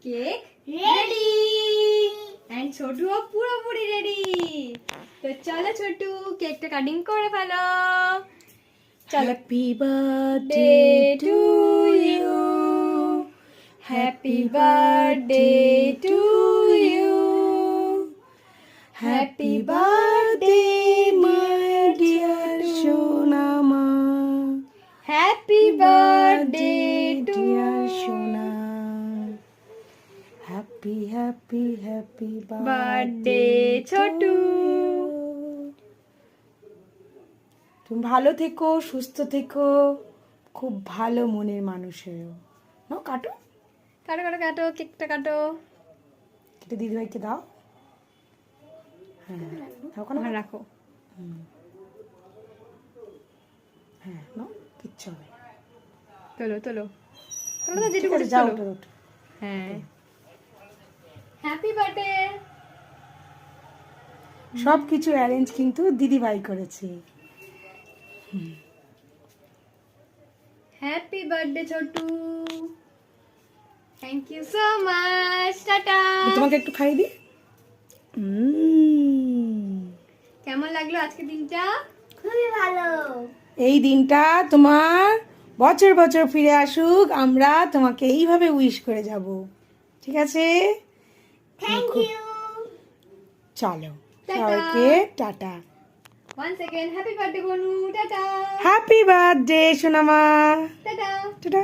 Cake ready and ছোটুও পুরোপুরি ready. তো চলো ছোটু কেকটা কাটিং করে ফেলো। চলো। Happy birthday to you, happy birthday to you, happy birthday my dear সোনামা, হ্যাপি বার্থডে টু ডিয়ার সোনা, হ্যাপি হ্যাপি হ্যাপি বার্থডে ছোটু। তুমি ভালো থেকো, সুস্থ থেকো, খুব ভালো মনের মানুষ হয়েও। নাও কাটো, কাটো কাটো কাটো, কেকটা কাটো। এটা দিদিভাইকে দাও। হ্যাঁ দাও, কোনো ওখানে রাখো। হ্যাঁ নাও, কিচ্ছু হবে না। তোলো তোলো তোলো তো, যেটুকু ঠিক আছে, করিস যাও, তোলো। ওঠো, ওঠো। হ্যাঁ, হ্যাপি বার্থডে। সব কিছু অ্যারেঞ্জ কিন্তু দিদিভাই করেছে। হ্যাপি বার্থডে ছোটু, thank you so much, tata. তোমাকে একটু খাইয়ে দিই। কেমন লাগলো আজকে দিনটা? খুবই ভালো। এই দিনটা তোমার বছর বছর ফিরে আসুক, আমরা তোমাকে এইভাবে উইশ করে যাব, ঠিক আছে? Thank you. চলো টাটা। সবাইকে ta ta. One second, happy birthday বনু, টাটা হ্যাপি বার্থডে সোনামা, টাটা। টাটা।